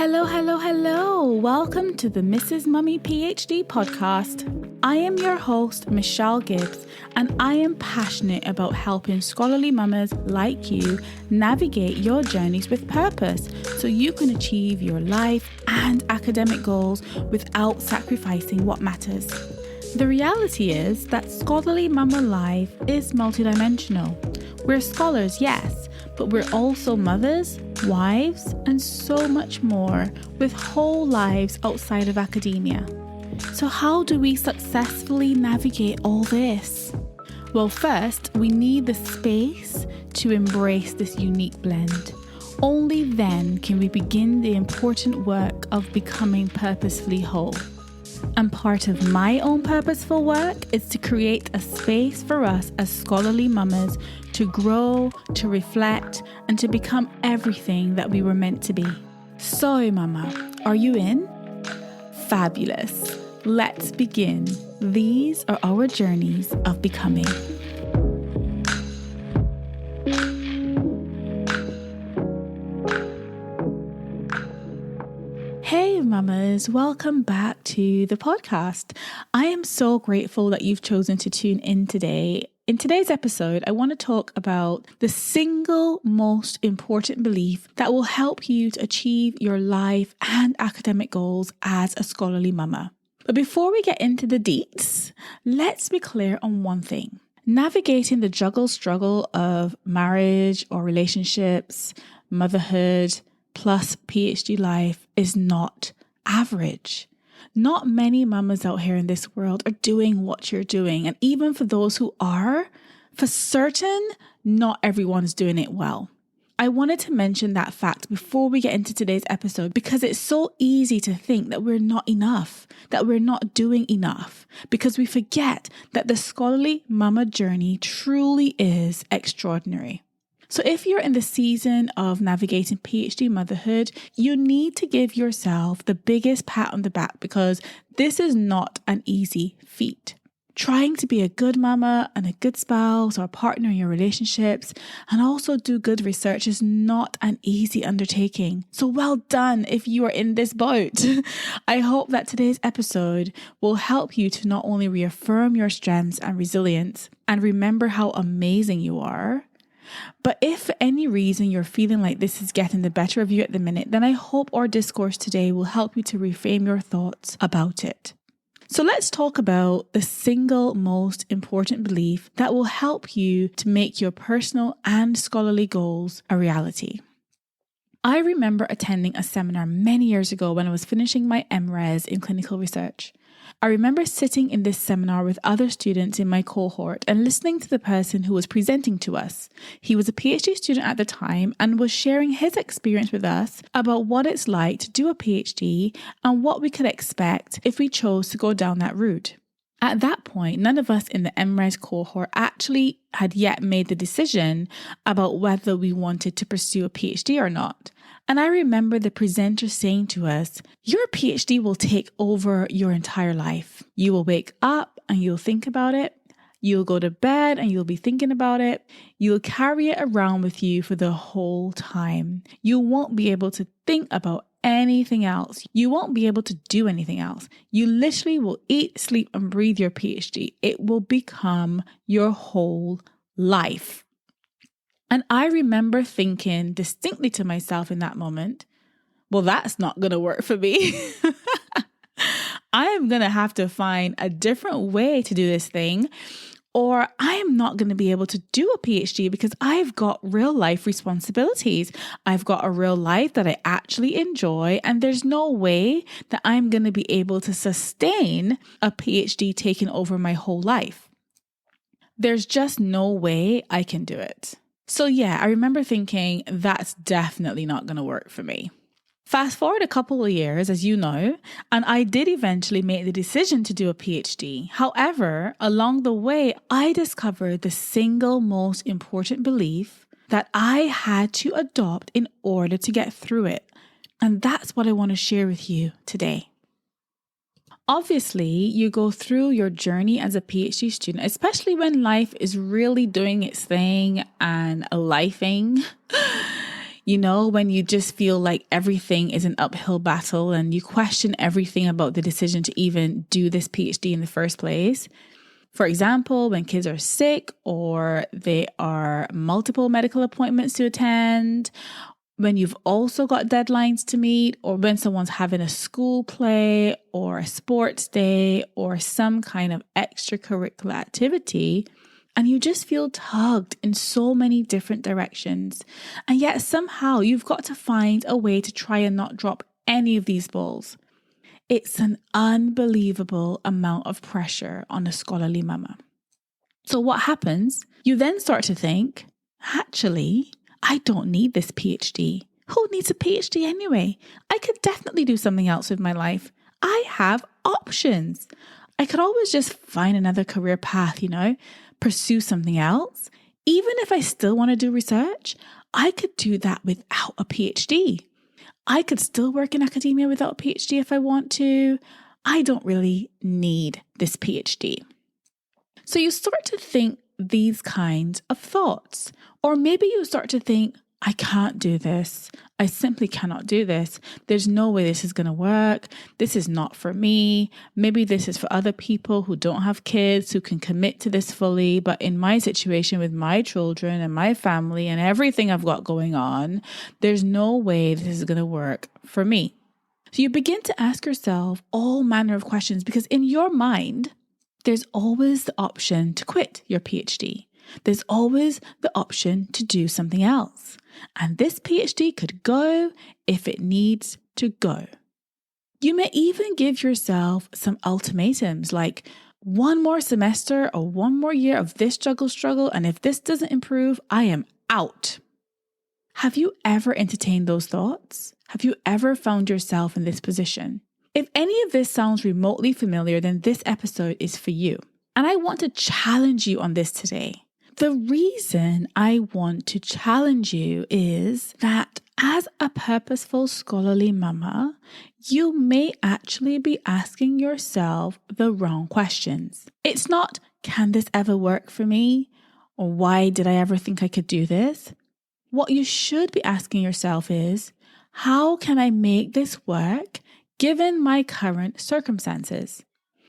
Hello, hello, hello. Welcome to the Mrs. Mummy PhD podcast. I am your host, Michelle Gibbs, and I am passionate about helping scholarly mamas like you navigate your journeys with purpose so you can achieve your life and academic goals without sacrificing what matters. The reality is that scholarly mama life is multidimensional. We're scholars, yes, but we're also mothers, wives, and so much more with whole lives outside of academia. So how do we successfully navigate all this? Well, first, we need the space to embrace this unique blend. Only then can we begin the important work of becoming purposefully whole. And part of my own purposeful work is to create a space for us as scholarly mamas to grow, to reflect, and to become everything that we were meant to be. So, mama, are you in? Fabulous. Let's begin. These are our journeys of becoming. Hey mamas, welcome back to the podcast. I am so grateful that you've chosen to tune in today. In today's episode, I want to talk about the single most important belief that will help you to achieve your life and academic goals as a scholarly mama. But before we get into the deets, let's be clear on one thing. Navigating the struggle of marriage or relationships, motherhood, plus PhD life is not average. Not many mamas out here in this world are doing what you're doing. And even for those who are, for certain, not everyone's doing it well. I wanted to mention that fact before we get into today's episode because it's so easy to think that we're not enough, that we're not doing enough, because we forget that the scholarly mama journey truly is extraordinary. So if you're in the season of navigating PhD motherhood, you need to give yourself the biggest pat on the back because this is not an easy feat. Trying to be a good mama and a good spouse or partner in your relationships and also do good research is not an easy undertaking. So well done if you are in this boat. I hope that today's episode will help you to not only reaffirm your strengths and resilience and remember how amazing you are, but if for any reason you're feeling like this is getting the better of you at the minute, then I hope our discourse today will help you to reframe your thoughts about it. So let's talk about the single most important belief that will help you to make your personal and scholarly goals a reality. I remember attending a seminar many years ago when I was finishing my MRes in clinical research. I remember sitting in this seminar with other students in my cohort and listening to the person who was presenting to us. He was a PhD student at the time and was sharing his experience with us about what it's like to do a PhD and what we could expect if we chose to go down that route. At that point, none of us in the MRes cohort actually had yet made the decision about whether we wanted to pursue a PhD or not. And I remember the presenter saying to us, your PhD will take over your entire life. You will wake up and you'll think about it. You'll go to bed and you'll be thinking about it. You'll carry it around with you for the whole time. You won't be able to think about anything else. You won't be able to do anything else. You literally will eat, sleep, and breathe your PhD. It will become your whole life. And I remember thinking distinctly to myself in that moment, well, that's not going to work for me. I am going to have to find a different way to do this thing, or I am not going to be able to do a PhD because I've got real life responsibilities. I've got a real life that I actually enjoy, and there's no way that I'm going to be able to sustain a PhD taking over my whole life. There's just no way I can do it. So yeah, I remember thinking that's definitely not going to work for me. Fast forward a couple of years, as you know, and I did eventually make the decision to do a PhD. However, along the way, I discovered the single most important belief that I had to adopt in order to get through it. And that's what I want to share with you today. Obviously, you go through your journey as a PhD student, especially when life is really doing its thing and lifing. You know, when you just feel like everything is an uphill battle and you question everything about the decision to even do this PhD in the first place. For example, when kids are sick or there are multiple medical appointments to attend, when you've also got deadlines to meet, or when someone's having a school play or a sports day or some kind of extracurricular activity, and you just feel tugged in so many different directions. And yet somehow you've got to find a way to try and not drop any of these balls. It's an unbelievable amount of pressure on a scholarly mama. So what happens? You then start to think, actually, I don't need this PhD. Who needs a PhD anyway? I could definitely do something else with my life. I have options. I could always just find another career path, pursue something else. Even if I still want to do research, I could do that without a PhD. I could still work in academia without a PhD if I want to. I don't really need this PhD. So you start to think these kinds of thoughts. Or maybe you start to think, I can't do this. I simply cannot do this. There's no way this is going to work. This is not for me. Maybe this is for other people who don't have kids, who can commit to this fully. But in my situation with my children and my family and everything I've got going on, there's no way this is going to work for me. So you begin to ask yourself all manner of questions because in your mind, there's always the option to quit your PhD. There's always the option to do something else. And this PhD could go if it needs to go. You may even give yourself some ultimatums like one more semester or one more year of this struggle, and if this doesn't improve, I am out. Have you ever entertained those thoughts? Have you ever found yourself in this position? If any of this sounds remotely familiar, then this episode is for you. And I want to challenge you on this today. The reason I want to challenge you is that as a purposeful scholarly mama, you may actually be asking yourself the wrong questions. It's not, can this ever work for me? Or why did I ever think I could do this? What you should be asking yourself is, how can I make this work given my current circumstances?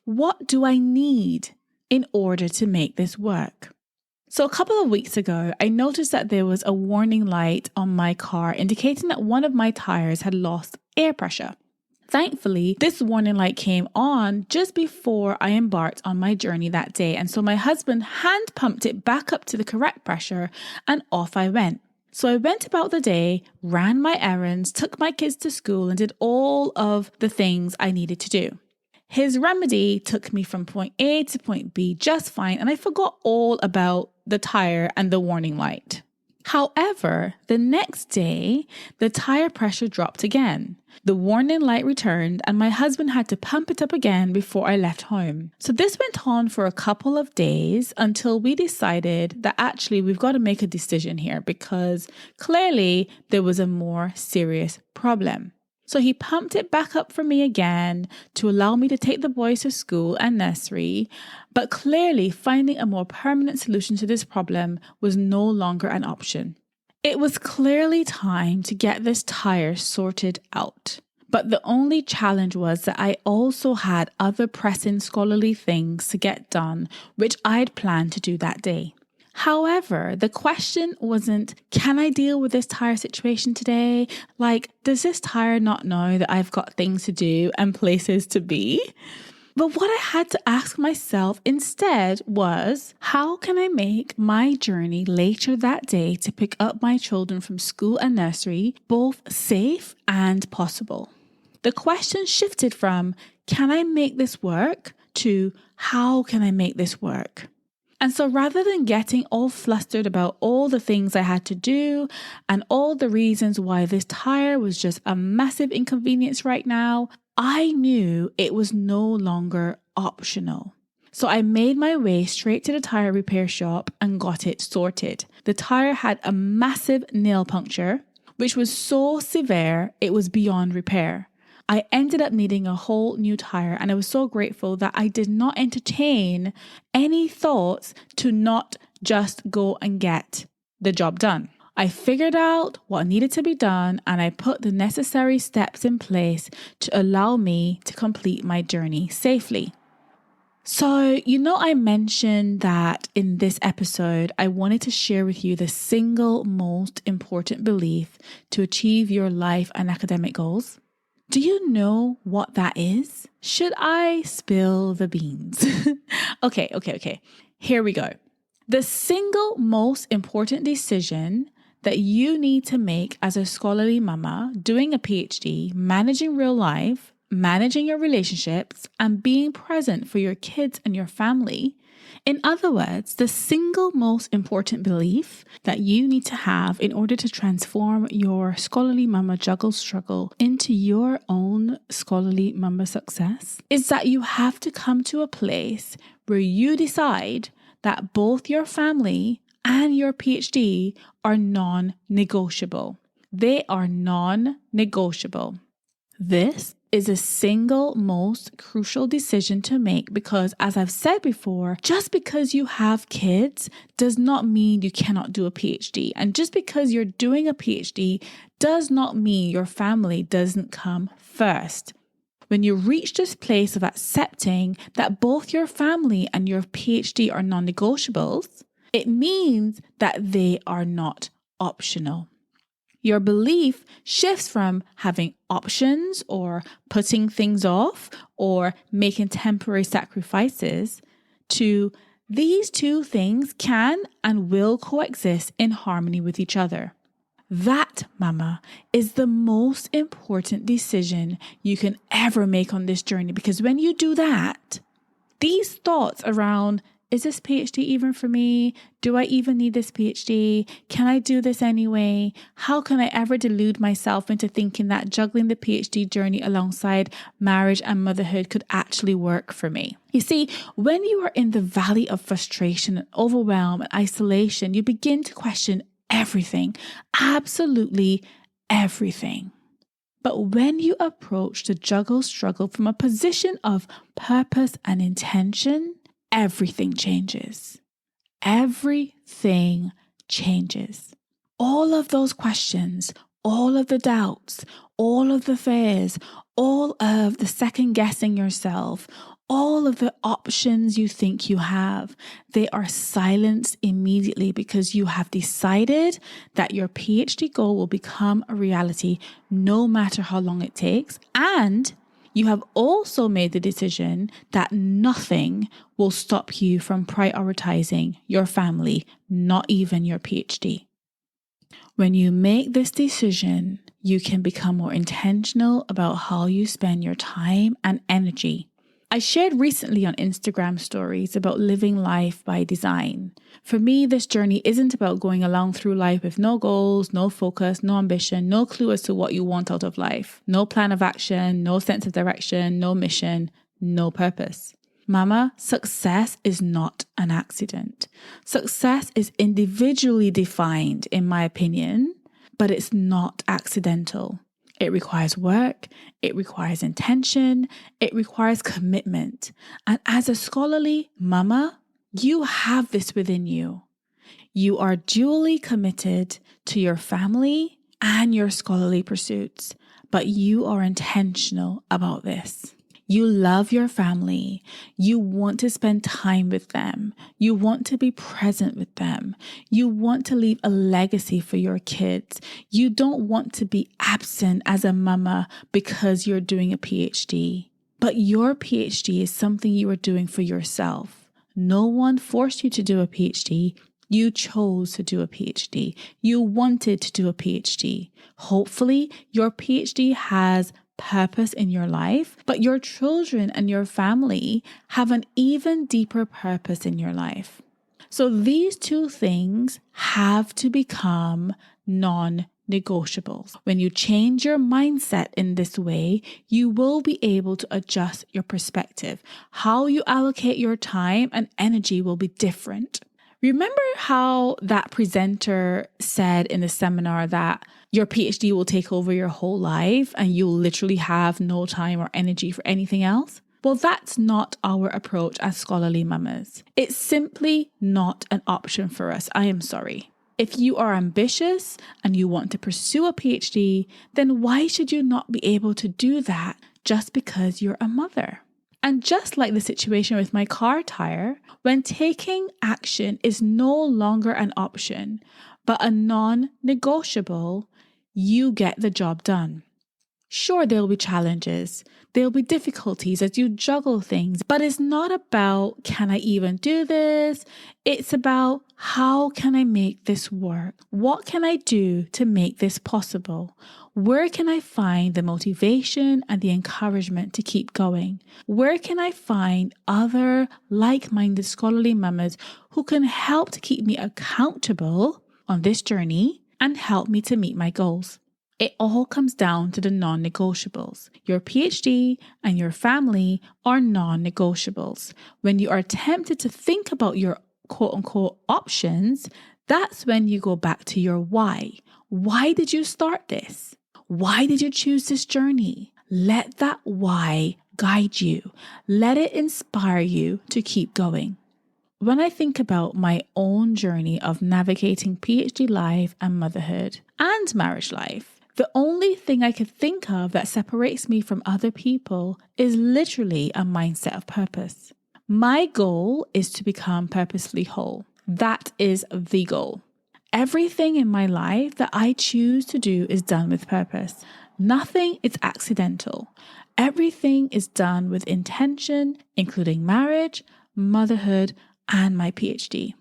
What do I need in order to make this work? So a couple of weeks ago, I noticed that there was a warning light on my car indicating that one of my tires had lost air pressure. Thankfully, this warning light came on just before I embarked on my journey that day. And so my husband hand pumped it back up to the correct pressure and off I went. So I went about the day, ran my errands, took my kids to school and did all of the things I needed to do. His remedy took me from point A to point B just fine, and I forgot all about the tire and the warning light. However, the next day, the tire pressure dropped again. The warning light returned and my husband had to pump it up again before I left home. So this went on for a couple of days until we decided that actually we've got to make a decision here because clearly there was a more serious problem. So he pumped it back up for me again to allow me to take the boys to school and nursery. But clearly finding a more permanent solution to this problem was no longer an option. It was clearly time to get this tire sorted out. But the only challenge was that I also had other pressing scholarly things to get done, which I'd planned to do that day. However, the question wasn't, can I deal with this tire situation today? Like, does this tire not know that I've got things to do and places to be? But what I had to ask myself instead was, how can I make my journey later that day to pick up my children from school and nursery both safe and possible? The question shifted from, can I make this work, to how can I make this work? And so rather than getting all flustered about all the things I had to do and all the reasons why this tire was just a massive inconvenience right now, I knew it was no longer optional. So I made my way straight to the tire repair shop and got it sorted. The tire had a massive nail puncture, which was so severe it was beyond repair. I ended up needing a whole new tire, and I was so grateful that I did not entertain any thoughts to not just go and get the job done. I figured out what needed to be done and I put the necessary steps in place to allow me to complete my journey safely. So, I mentioned that in this episode, I wanted to share with you the single most important belief to achieve your life and academic goals. Do you know what that is? Should I spill the beans? Okay. Here we go. The single most important decision that you need to make as a scholarly mama, doing a PhD, managing real life, managing your relationships, and being present for your kids and your family. In other words, the single most important belief that you need to have in order to transform your scholarly mama juggle struggle into your own scholarly mama success is that you have to come to a place where you decide that both your family and your PhD are non-negotiable. They are non-negotiable. This is a single most crucial decision to make because, as I've said before, just because you have kids does not mean you cannot do a PhD. And just because you're doing a PhD does not mean your family doesn't come first. When you reach this place of accepting that both your family and your PhD are non-negotiables, it means that they are not optional. Your belief shifts from having options or putting things off or making temporary sacrifices to these two things can and will coexist in harmony with each other. That, mama, is the most important decision you can ever make on this journey, because when you do that, these thoughts around, is this PhD even for me? Do I even need this PhD? Can I do this anyway? How can I ever delude myself into thinking that juggling the PhD journey alongside marriage and motherhood could actually work for me? You see, when you are in the valley of frustration and overwhelm and isolation, you begin to question everything, absolutely everything. But when you approach the juggle struggle from a position of purpose and intention, everything changes. Everything changes. All of those questions, all of the doubts, all of the fears, all of the second guessing yourself, all of the options you think you have, they are silenced immediately because you have decided that your PhD goal will become a reality no matter how long it takes. And you have also made the decision that nothing will stop you from prioritizing your family, not even your PhD. When you make this decision, you can become more intentional about how you spend your time and energy. I shared recently on Instagram stories about living life by design. For me, this journey isn't about going along through life with no goals, no focus, no ambition, no clue as to what you want out of life, no plan of action, no sense of direction, no mission, no purpose. Mama, success is not an accident. Success is individually defined, in my opinion, but it's not accidental. It requires work, it requires intention, it requires commitment. And as a scholarly mama, you have this within you. You are duly committed to your family and your scholarly pursuits, but you are intentional about this. You love your family. You want to spend time with them. You want to be present with them. You want to leave a legacy for your kids. You don't want to be absent as a mama because you're doing a PhD. But your PhD is something you are doing for yourself. No one forced you to do a PhD. You chose to do a PhD. You wanted to do a PhD. Hopefully, your PhD has purpose in your life, but your children and your family have an even deeper purpose in your life. So these two things have to become non-negotiables. When you change your mindset in this way, you will be able to adjust your perspective. How you allocate your time and energy will be different. Remember how that presenter said in the seminar that your PhD will take over your whole life and you'll literally have no time or energy for anything else? Well, that's not our approach as scholarly mamas. It's simply not an option for us. I am sorry. If you are ambitious and you want to pursue a PhD, then why should you not be able to do that just because you're a mother? And just like the situation with my car tire, when taking action is no longer an option, but a non-negotiable, you get the job done. Sure, there'll be challenges, there'll be difficulties as you juggle things, but it's not about, can I even do this? It's about, how can I make this work? What can I do to make this possible? Where can I find the motivation and the encouragement to keep going? Where can I find other like-minded scholarly mamas who can help to keep me accountable on this journey and help me to meet my goals? It all comes down to the non-negotiables. Your PhD and your family are non-negotiables. When you are tempted to think about your quote-unquote options, that's when you go back to your why. Why did you start this? Why did you choose this journey? Let that why guide you. Let it inspire you to keep going. When I think about my own journey of navigating PhD life and motherhood and marriage life, the only thing I could think of that separates me from other people is literally a mindset of purpose. My goal is to become purposefully whole. That is the goal. Everything in my life that I choose to do is done with purpose. Nothing is accidental. Everything is done with intention, including marriage, motherhood, and my PhD.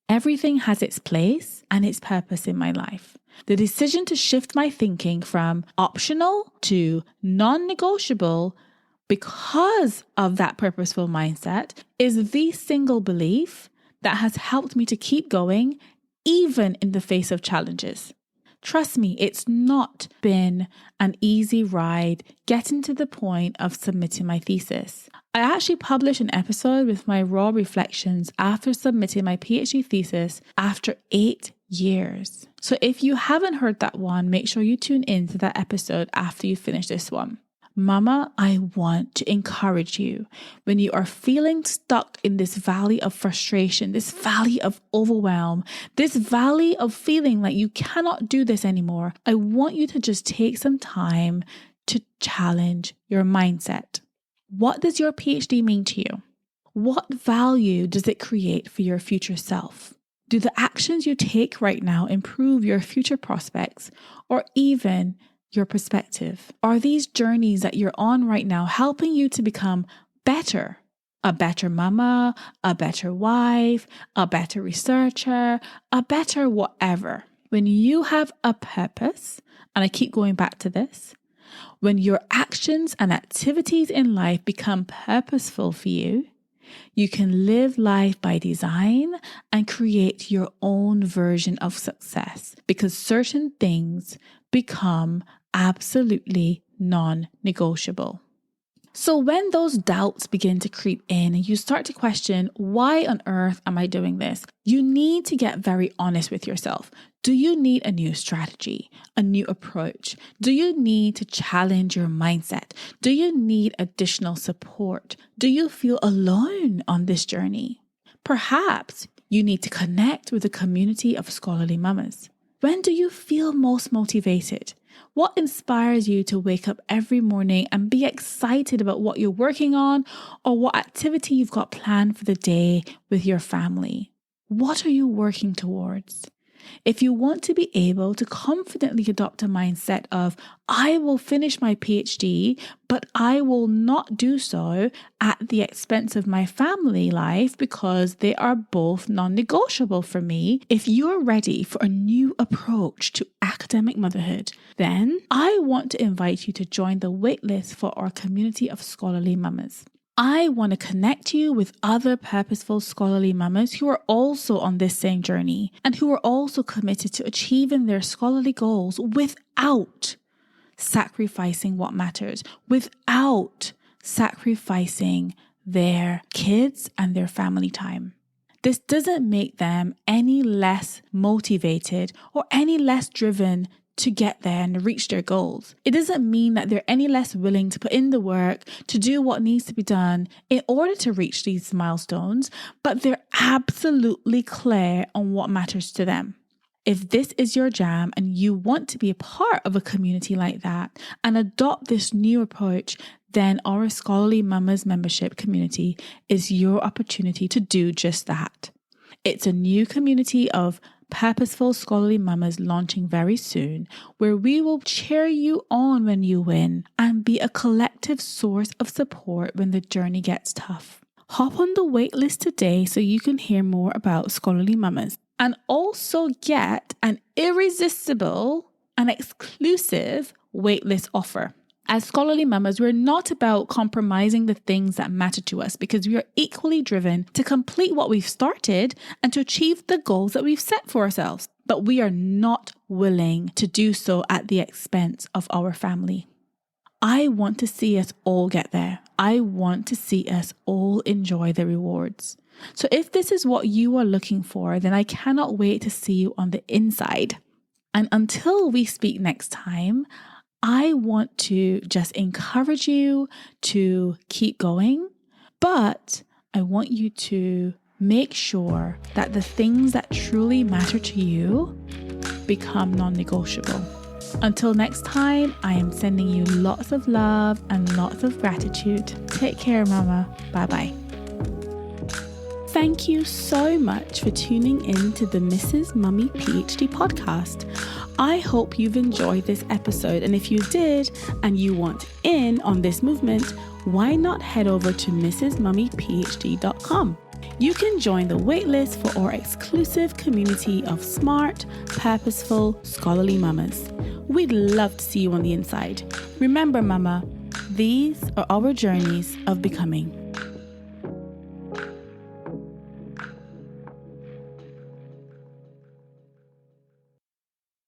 Everything has its place and its purpose in my life. The decision to shift my thinking from optional to non-negotiable because of that purposeful mindset is the single belief that has helped me to keep going even in the face of challenges. Trust me, it's not been an easy ride getting to the point of submitting my thesis. I actually published an episode with my raw reflections after submitting my PhD thesis after 8 years. So if you haven't heard that one, make sure you tune in to that episode after you finish this one. Mama, I want to encourage you when you are feeling stuck in this valley of frustration, this valley of overwhelm, this valley of feeling like you cannot do this anymore. I want you to just take some time to challenge your mindset. What does your PhD mean to you? What value does it create for your future self? Do the actions you take right now improve your future prospects or even your perspective? Are these journeys that you're on right now helping you to become better? A better mama, a better wife, a better researcher, a better whatever. When you have a purpose, and I keep going back to this, when your actions and activities in life become purposeful for you, you can live life by design and create your own version of success because certain things become absolutely non-negotiable. So when those doubts begin to creep in and you start to question, why on earth am I doing this? You need to get very honest with yourself. Do you need a new strategy, a new approach? Do you need to challenge your mindset? Do you need additional support? Do you feel alone on this journey? Perhaps you need to connect with a community of scholarly mamas. When do you feel most motivated? What inspires you to wake up every morning and be excited about what you're working on or what activity you've got planned for the day with your family? What are you working towards? If you want to be able to confidently adopt a mindset of, I will finish my PhD, but I will not do so at the expense of my family life because they are both non-negotiable for me. If you're ready for a new approach to academic motherhood, then I want to invite you to join the waitlist for our community of scholarly mamas. I want to connect you with other purposeful scholarly mamas who are also on this same journey and who are also committed to achieving their scholarly goals without sacrificing what matters, without sacrificing their kids and their family time. This doesn't make them any less motivated or any less driven to get there and reach their goals. It doesn't mean that they're any less willing to put in the work to do what needs to be done in order to reach these milestones, but they're absolutely clear on what matters to them. If this is your jam and you want to be a part of a community like that and adopt this new approach, then our Scholarly Mamas membership community is your opportunity to do just that. It's a new community of purposeful scholarly mamas launching very soon, where we will cheer you on when you win and be a collective source of support when the journey gets tough. Hop on the waitlist today so you can hear more about Scholarly Mamas and also get an irresistible and exclusive waitlist offer. As Scholarly Mamas, we're not about compromising the things that matter to us because we are equally driven to complete what we've started and to achieve the goals that we've set for ourselves. But we are not willing to do so at the expense of our family. I want to see us all get there. I want to see us all enjoy the rewards. So if this is what you are looking for, then I cannot wait to see you on the inside. And until we speak next time, I want to just encourage you to keep going, but I want you to make sure that the things that truly matter to you become non-negotiable. Until next time, I am sending you lots of love and lots of gratitude. Take care, Mama. Bye-bye. Thank you so much for tuning in to the Mrs. Mummy PhD podcast. I hope you've enjoyed this episode, and if you did and you want in on this movement, why not head over to mrsmummyphd.com. You can join the waitlist for our exclusive community of smart, purposeful, scholarly mamas. We'd love to see you on the inside. Remember, Mama, these are our journeys of becoming.